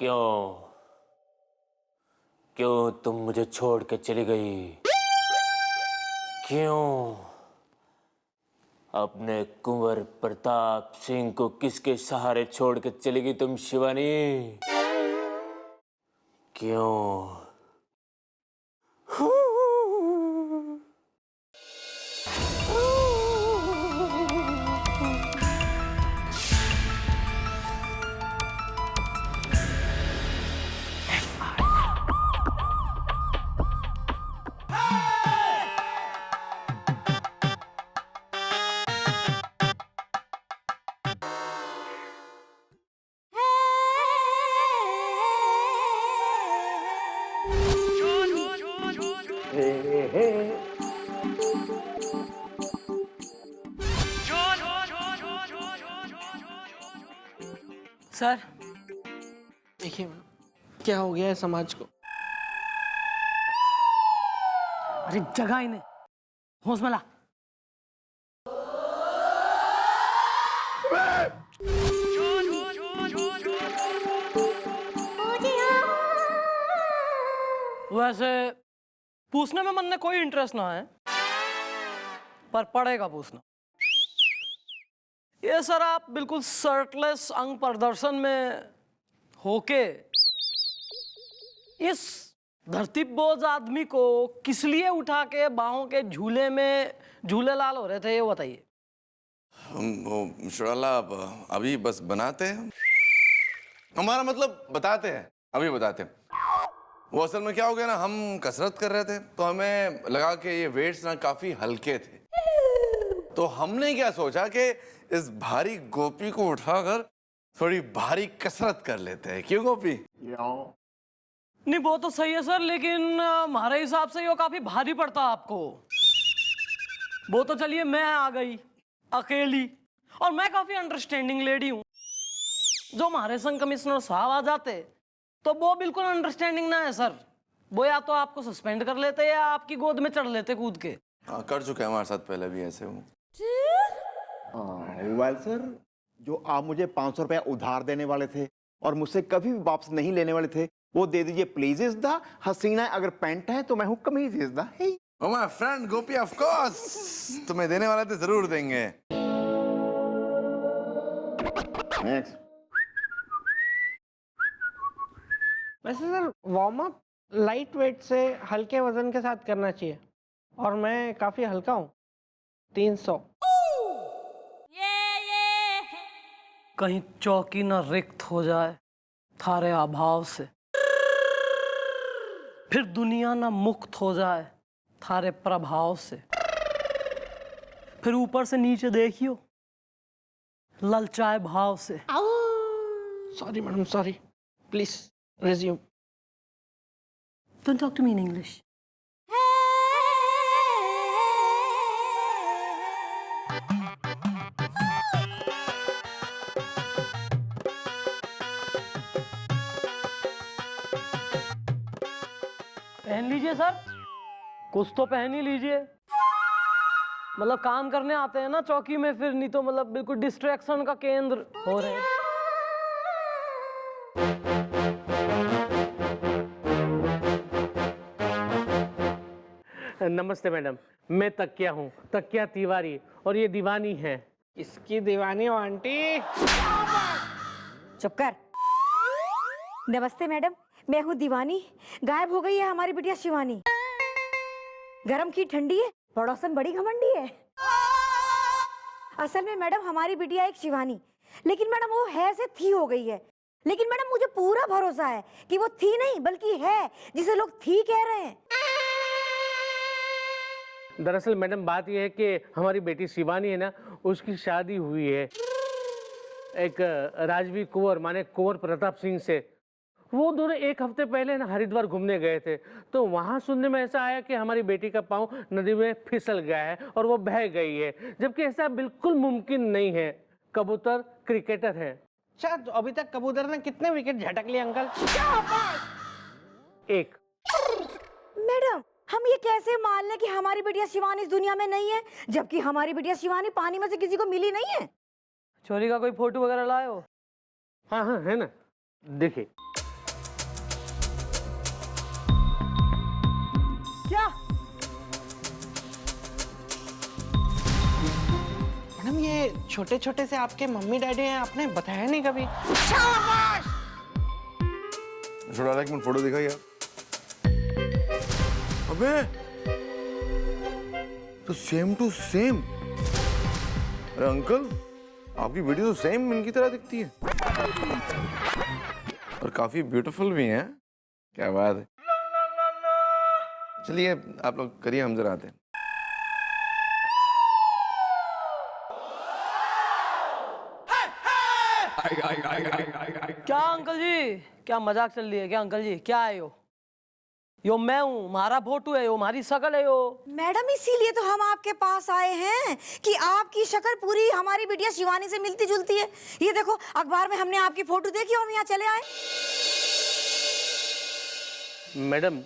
क्यों क्यों तुम मुझे छोड़ के चली गई? क्यों? अपने कुंवर प्रताप सिंह को किसके सहारे छोड़ के चली गई तुम शिवानी? क्यों? सर देखिए क्या हो गया है समाज को। अरे जगह इन्हें, होश में ला। वैसे पूछने में मन ने कोई इंटरेस्ट ना है, पर पड़ेगा पूछना। ये सर आप बिल्कुल शर्टलेस अंग प्रदर्शन में होके इस धरती बोझ आदमी को किस लिए उठा के बाहों के झूले में झूले लाल हो रहे थे, ये बताइए। हम शुराला अभी बस बनाते हैं, हमारा मतलब बताते हैं, अभी बताते हैं। वो असल में क्या हो गया ना, हम कसरत कर रहे थे तो हमें लगा कि ये वेट्स ना काफी हल्के थे, तो हमने क्या सोचा कि इस भारी गोपी को उठाकर थोड़ी भारी कसरत कर लेते हैं। क्यों गोपी? नहीं वो तो सही है सर, लेकिन हमारे हिसाब से ये काफी भारी पड़ता आपको। वो तो चलिए मैं आ गई अकेली, और मैं काफी अंडरस्टैंडिंग लेडी हूँ। जो हमारे संग कमिश्नर साहब आ जाते तो वो बिल्कुल अंडरस्टैंडिंग ना है सर, वो या तो आपको सस्पेंड कर लेते या आपकी गोद में चढ़ लेते कूद के। हाँ कर चुके हैं हमारे साथ पहले भी ऐसे हूँ। वेल सर, जो आप मुझे 500 रुपया उधार देने वाले थे और मुझसे कभी भी वापस नहीं लेने वाले थे, वो दे दीजिए प्लीज। इज द हसीना अगर पैंट है तो मैं हूँ कमीज। Is the Oh my friend Gopi, of course तुम्हें देने वाले थे, जरूर देंगे। नेक्स्ट। वैसे sir warm up light weight से हल्के वजन के साथ करना चाहिए, और मैं काफी हल्का हूँ, 300। कहीं चौकी न रिक्त हो जाए थारे अभाव से, फिर दुनिया न मुक्त हो जाए थारे प्रभाव से, फिर ऊपर से नीचे देखियो ललचाए भाव से। Sorry madam, sorry, please resume. Don't talk to me in English. पहन लीजिए सर, कुछ तो पहन ही लीजिए। मतलब काम करने आते हैं ना चौकी में, फिर नहीं तो मतलब बिल्कुल डिस्ट्रैक्शन का केंद्र हो रहे हैं। नमस्ते मैडम, मैं तकिया हूँ, तकिया तिवारी, और ये दीवानी है। इसकी दीवानी हो आंटी। चुप कर। नमस्ते मैडम, मैं हूँ दीवानी। गायब हो गई है हमारी बिटिया शिवानी। गरम की ठंडी है, पड़ोसन बड़ी घमंडी है। असल में मैडम हमारी बिटिया एक शिवानी, लेकिन मैडम वो है से थी हो गई है। लेकिन मैडम मुझे पूरा भरोसा है कि वो थी नहीं बल्कि है, जिसे लोग थी कह रहे हैं। दरअसल मैडम बात यह है कि हमारी बेटी शिवानी है ना, उसकी शादी हुई है एक राजवी कुंवर माने कुंवर प्रताप सिंह से। वो दोनों एक हफ्ते पहले ना हरिद्वार घूमने गए थे, तो वहाँ सुनने में ऐसा आया कि हमारी बेटी का पाँव नदी में फिसल गया है और वो बह गई है, जबकि ऐसा बिल्कुल मुमकिन नहीं है। कबूतर क्रिकेटर है। अच्छा, तो अभी तक कबूतर ने कितने विकेट झटक लिए अंकल? एक। मैडम हम ये कैसे मान लें कि हमारी बिटिया शिवानी इस दुनिया में नहीं है, जबकि हमारी बिटिया शिवानी पानी में से किसी को मिली नहीं है। चोरी का कोई फोटो वगैरह लाए हो? हाँ हाँ है ना, देखिए छोटे छोटे से आपके मम्मी डैडी हैं, आपने बताया नहीं कभी। छोड़ा एक मिनट फोटो दिखा यार। अबे तो सेम टू सेम। अरे अंकल, आपकी बेटी तो सेम इनकी तरह दिखती है और काफी ब्यूटीफुल भी है। क्या बात है। चलिए आप लोग करिए, हम जरा आते हैं। क्या अंकल जी, क्या मजाक चल रही है क्या अंकल जी? क्या है यो मैं हूँ, हमारा फोटो है यो, हमारी शकल है यो। मैडम इसीलिए तो हम आपके पास आए हैं कि आपकी शक्ल पूरी हमारी बिटिया शिवानी से मिलती जुलती है। ये देखो अखबार में हमने आपकी फोटो देखी और हम यहाँ चले आए। मैडम,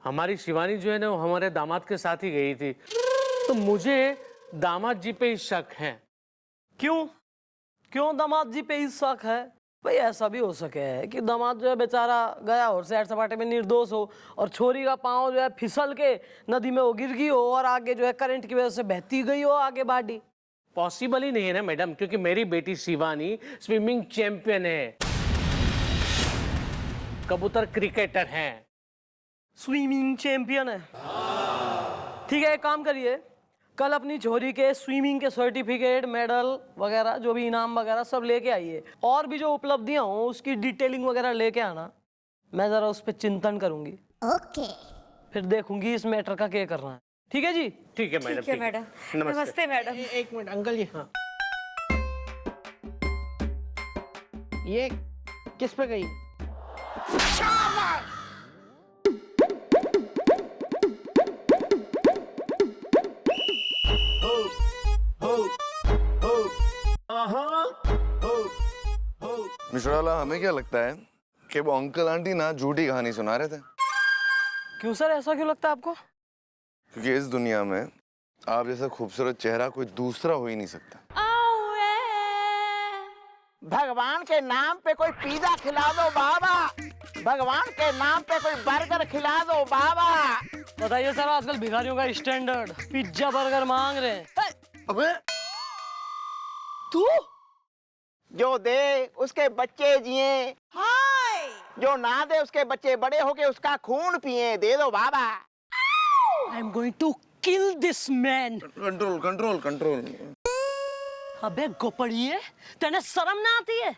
हमारी शिवानी जो है ना वो हमारे दामाद के साथ ही गई थी, तो मुझे दामाद जी पे ही शक है। क्यों क्यों दामाद जी पे ही शक है? भाई ऐसा भी हो सके है कि दामाद जो है बेचारा गया और सैर सपाटे में निर्दोष हो और छोरी का पाँव जो है फिसल के नदी में वो गिर गई हो और आगे जो है करंट की वजह से बहती गई हो आगे बॉडी। पॉसिबल ही नहीं है ना मैडम, क्योंकि मेरी बेटी शिवानी स्विमिंग चैंपियन है, कबूतर क्रिकेटर है। स्विमिंग चैंपियन है? ठीक है, एक काम करिए, कल अपनी छोरी के स्विमिंग के सर्टिफिकेट, मेडल वगैरह जो भी इनाम वगैरह सब लेके आइए और भी जो उपलब्धियां हो उसकी डिटेलिंग वगैरह लेके आना। मैं जरा उस पर चिंतन करूंगी। ओके। फिर देखूंगी इस मैटर का क्या करना है। ठीक है जी? ठीक है मैडम। ठीक है मैडम। नमस्ते मैडम। एक मिनट अंकल जी। हाँ, ये किस पे गई? मिश्राला, हमें क्या लगता है कि वो अंकल आंटी ना झूठी कहानी सुना रहे थे। क्यों सर, ऐसा क्यों लगता है आपको? क्योंकि इस दुनिया में आप जैसा खूबसूरत चेहरा कोई दूसरा हो ही नहीं सकता। भगवान के नाम पे कोई पिज्जा खिला दो बाबा, भगवान के नाम पे कोई बर्गर खिला दो बाबा। बताइए सर, आजकल भिखारियों का स्टैंडर्ड पिज्जा बर्गर मांग रहे हैं। अबे तू जो दे उसके बच्चे जिए, जो ना दे उसके बच्चे बड़े होके उसका खून पिए। दे दो बाबा। I am going to kill this man. Control control control. अबे गोपड़िए, तेने शर्म ना आती है?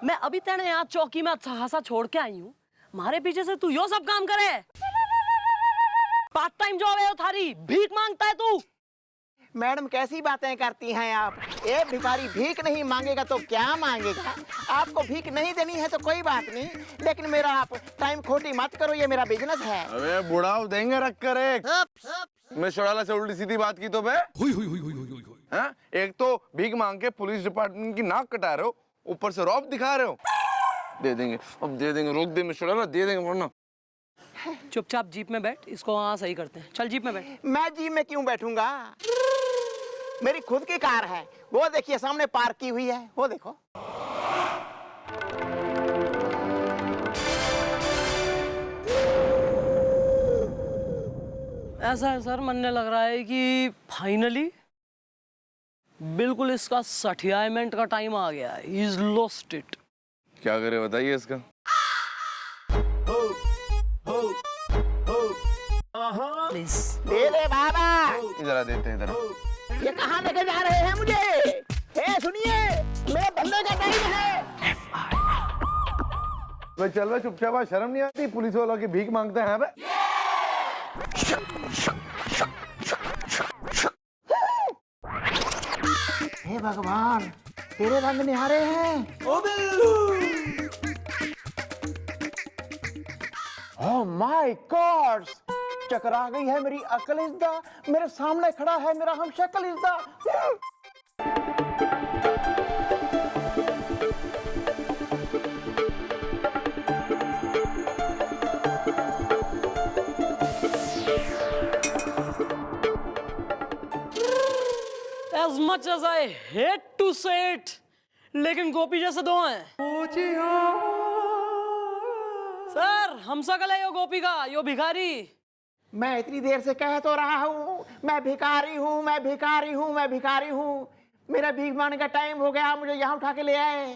मैं अभी तेने यहाँ चौकी में अच्छा खासा छोड़ के आई हूँ, हमारे पीछे से तू यो सब काम करे? पार्ट टाइम जॉब है थारी, भीख मांगता है तू? मैडम कैसी बातें करती हैं आप? एक भिखारी भीख नहीं मांगेगा तो क्या मांगेगा? आपको भीख नहीं देनी है तो कोई बात नहीं, लेकिन मेरा आप टाइम खोटी मत करो, ये मेरा बिजनेस है। अबे बुढ़ाओ देंगे रख कर एक। मैं शोराला से उल्टी सीधी बात की तो बे। हाँ? एक तो भीख मांग के पुलिस डिपार्टमेंट की नाक कटा रहे हो, ऊपर से रौब दिखा रहे हो। दे देंगे, अब दे देंगे, रोक दे मिश्रा, दे देंगे वरना। चुपचाप जीप में बैठ, इसको वहाँ सही करते हैं। चल जीप में बैठ। मैं जीप में क्यों बैठूंगा? मेरी खुद की कार है, वो देखिए सामने पार्क की हुई है, वो देखो। ऐसा है सर, मनने लग रहा है कि फाइनली बिल्कुल इसका सठियामेंट का टाइम आ गया है। He is lost it। क्या करे बताइए इसका। प्लीज दे दे बाबा। इधर देते हैं इधर। ये कहाँ लेके जा रहे हैं मुझे? हे सुनिए, मेरे बंदे का टाइम है। भाई चल भाई, चुपचाप, शर्म नहीं आती? पुलिस वालों की भीख मांगते हैं बे। हे भगवान, तेरे रंग निहारे हैं। ओह माय गॉड, चकरा गई है मेरी अकल इज़्दा। मेरे सामने खड़ा है मेरा हम शक्ल इज़्दा। as much as I hate to say it, लेकिन गोपी जैसे दो हैं। सर, हम सकल है यो गोपी का, यो भिखारी। मैं इतनी देर से कह तो रहा हूँ, मैं भिखारी हूँ, मैं भिखारी हूँ, मैं भिखारी हूँ। मेरा भीख मांगने का टाइम हो गया, आप मुझे यहाँ उठा के ले आए।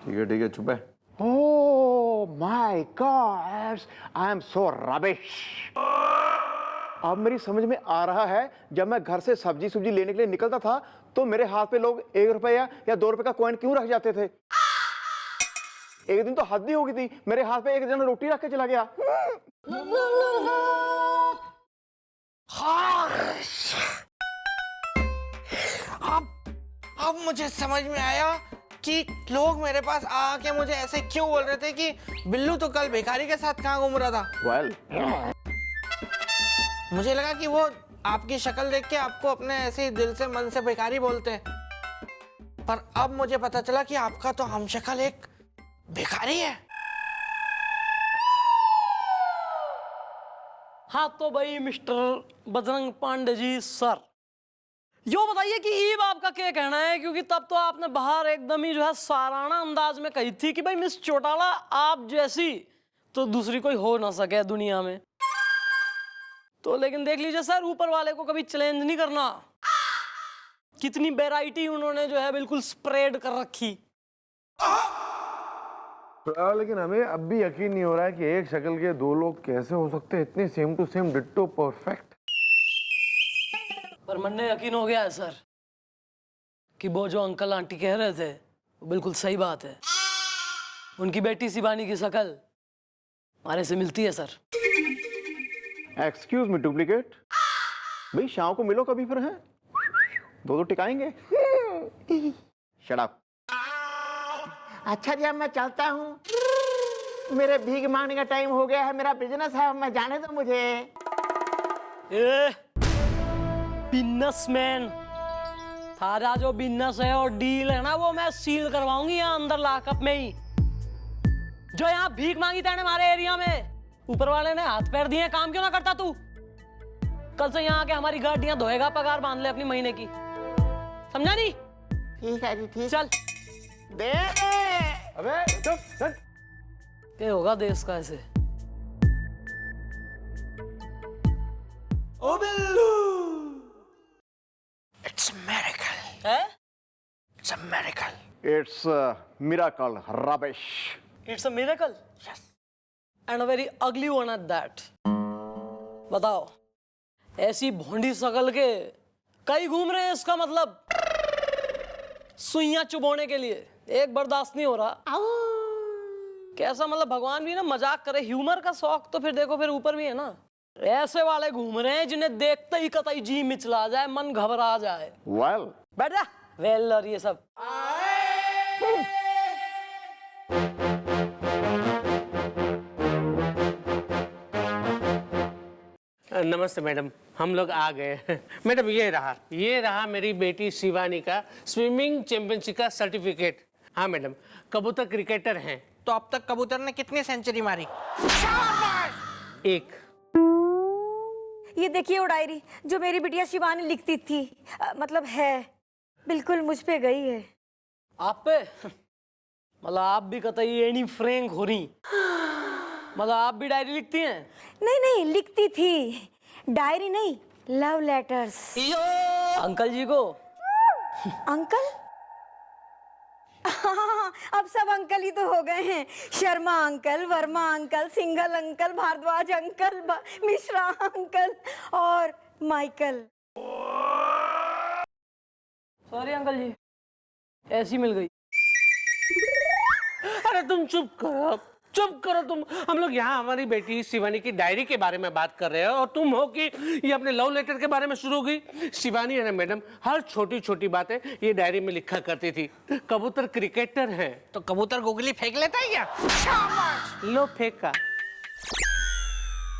ठीक है चुप है। Oh my God, I am so rubbish. अब मेरी समझ में आ रहा है, जब मैं घर से सब्जी सुब्जी लेने के लिए निकलता था तो मेरे हाथ पे लोग 1 रुपया या 2 रुपए का कॉइन क्यों रख जाते थे। एक दिन तो हद ही हो गई थी, मेरे हाथ पे एक जन रोटी रख के चला गया। अब मुझे समझ में आया कि लोग मेरे पास आके मुझे ऐसे क्यों बोल रहे थे कि बिल्लू तो कल भिखारी के साथ कहाँ घूम रहा था। वेल, मुझे लगा कि वो आपकी शक्ल देख के आपको अपने ऐसे ही दिल से मन से भिखारी बोलते हैं, पर अब मुझे पता चला कि आपका तो हमशक्ल एक भिखारी है। हाँ तो भाई मिस्टर बजरंग पांडे जी सर, यो बताइए कि ईब आपका क्या कहना है, क्योंकि तब तो आपने बाहर एकदम ही जो है साराना अंदाज में कही थी कि भाई मिस चौटाला आप जैसी तो दूसरी कोई हो ना सके दुनिया में। तो लेकिन देख लीजिए सर, ऊपर वाले को कभी चैलेंज नहीं करना। कितनी वैरायटी उन्होंने जो है बिल्कुल स्प्रेड कर रखी। लेकिन हमें अब भी यकीन नहीं हो रहा है कि एक शक्ल के दो लोग कैसे हो सकते हैं, इतनी same to same ditto perfect. पर मन यकीन हो गया है सर कि वो जो अंकल आंटी कह रहे थे वो बिल्कुल सही बात है। उनकी बेटी शिवानी की शक्ल हमारे से मिलती है सर। एक्सक्यूज मी डुप्लीकेट, भाई शाम को मिलो कभी फिर हैं, दो टिकाएंगे। Shut up. अच्छा जी, अब मैं चलता हूँ, मेरे भीख मांगने का टाइम हो गया है, मेरा बिजनेस है, अब मैं जाने दो मुझे। बिजनेसमैन थारा जो बिजनेस है और डील है ना, वो मैं सील करवाऊंगी यहाँ अंदर लॉकअप में ही। जो यहाँ भीख मांगी था हमारे एरिया में, ऊपर वाले ने हाथ पैर दिए, काम क्यों ना करता तू? कल से यहाँ आके हमारी गाड़ियां धोएगा, पगार बांध ले अपनी महीने की, समझा नहीं? ठीक है जी, ठीक। चल दे। अबे चुप चल। क्या होगा देश का ऐसे? ओ बिल्लू, इट्स मिरेकल है? It's a miracle. It's miracle rubbish. It's a miracle and a very ugly one at that. बताओ, ऐसी भोंडी शकल के कई घूम रहे हैं, इसका मतलब सुइयां चुभोने के लिए एक बर्दाश्त नहीं हो रहा। कैसा मतलब, भगवान भी ना मजाक करे, ह्यूमर का शौक तो फिर देखो फिर ऊपर भी है ना। ऐसे वाले घूम रहे हैं जिन्हें देखते ही कतई जी मिचला जाए, मन घबरा जाए। वेल, बैठ जा। वेल और ये सब नमस्ते मैडम, हम लोग आ गए। मैडम ये रहा मेरी बेटी शिवानी का स्विमिंग चैंपियनशिप का सर्टिफिकेट। हाँ मैडम, कबूतर क्रिकेटर हैं। तो अब तक कबूतर ने कितनी सेंचुरी मारी? एक। ये देखिए वो डायरी जो मेरी बिटिया शिवानी लिखती थी, मतलब है, बिल्कुल मुझ पे गई है। आप पे? मतलब आप भी कतई एनी फ्रैंक हो रही? मतलब आप भी डायरी लिखती हैं? नहीं नहीं, लिखती थी, डायरी नहीं, लव लेटर्स। अंकल जी को? अंकल? अब सब अंकल ही तो हो गए हैं। Sharma uncle, Verma uncle, Singhal uncle, Bhardwaj uncle, Mishra uncle और माइकल। सॉरी अंकल जी, ऐसी मिल गई। अरे तुम चुप करो तुम। हम लोग यहाँ हमारी बेटी शिवानी की डायरी के बारे में बात कर रहे हैं और तुम हो कि ये अपने लव लेटर के बारे में शुरू हो गई। शिवानी है ना मैडम, हर छोटी छोटी बातें ये डायरी में लिखा करती थी। कबूतर क्रिकेटर हैं। तो कबूतर गोगली फेंक लेता है क्या? लो फेंका।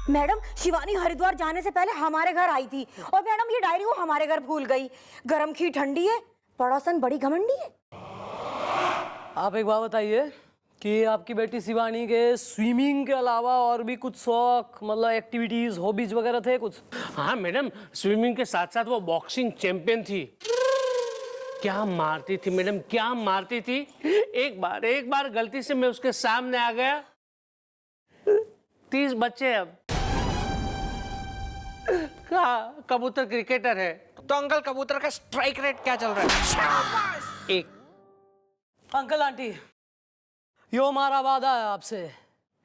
मैडम, शिवानी हरिद्वार जाने से पहले हमारे घर आई थी और मैडम ये डायरी वो हमारे घर भूल गई। गरम खीर ठंडी है, पड़ोसन बड़ी घमंडी है। आप एक बात बताइए कि आपकी बेटी शिवानी के स्विमिंग के अलावा और भी कुछ शौक, मतलब एक्टिविटीज, हॉबीज वगैरह थे कुछ? हाँ मैडम, स्विमिंग के साथ साथ वो बॉक्सिंग चैंपियन थी। क्या मारती थी मैडम, क्या मारती थी। एक बार गलती से मैं उसके सामने आ गया, 30 बच्चे। अब कबूतर क्रिकेटर है। तो तो अंकल कबूतर का स्ट्राइक रेट क्या चल रहा है? शाबाश! एक। अंकल आंटी, यो हमारा वादा है आपसे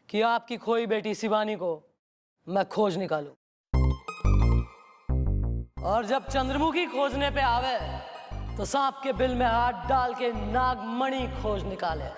कि आपकी खोई बेटी शिवानी को मैं खोज निकालूं। और जब चंद्रमुखी खोजने पे आवे तो सांप के बिल में हाथ डाल के नागमणि खोज निकाले।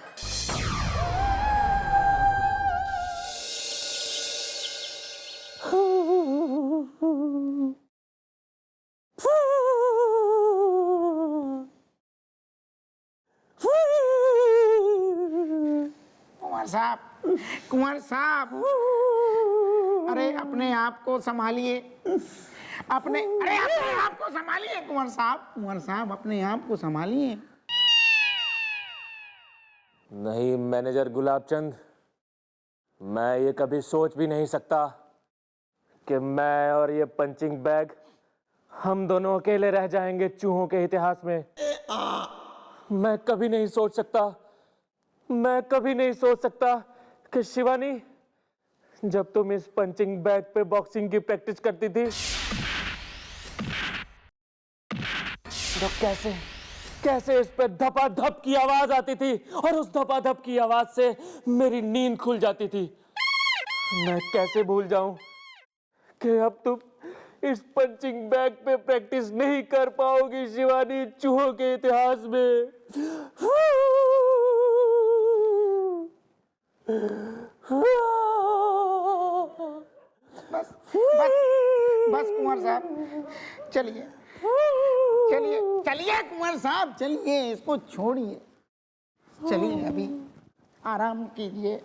कुंवर साहब, अरे अपने आप को संभालिए, अरे अपने आप को संभालिए कुंवर साहब अपने आप को संभालिए। नहीं मैनेजर गुलाबचंद, मैं ये कभी सोच भी नहीं सकता कि मैं और ये पंचिंग बैग हम दोनों अकेले रह जाएंगे चूहों के इतिहास में। मैं कभी नहीं सोच सकता कि शिवानी, जब तुम इस पंचिंग बैग पे बॉक्सिंग की प्रैक्टिस करती थी तो कैसे इस पे धपाधप की आवाज आती थी और उस धपाधप की आवाज से मेरी नींद खुल जाती थी। मैं कैसे भूल जाऊं कि अब तुम इस पंचिंग बैग पे प्रैक्टिस नहीं कर पाओगी शिवानी चूहों के इतिहास में। बस कुंवर साहब, चलिए कुंवर साहब, चलिए, इसको छोड़िए, चलिए अभी आराम कीजिए।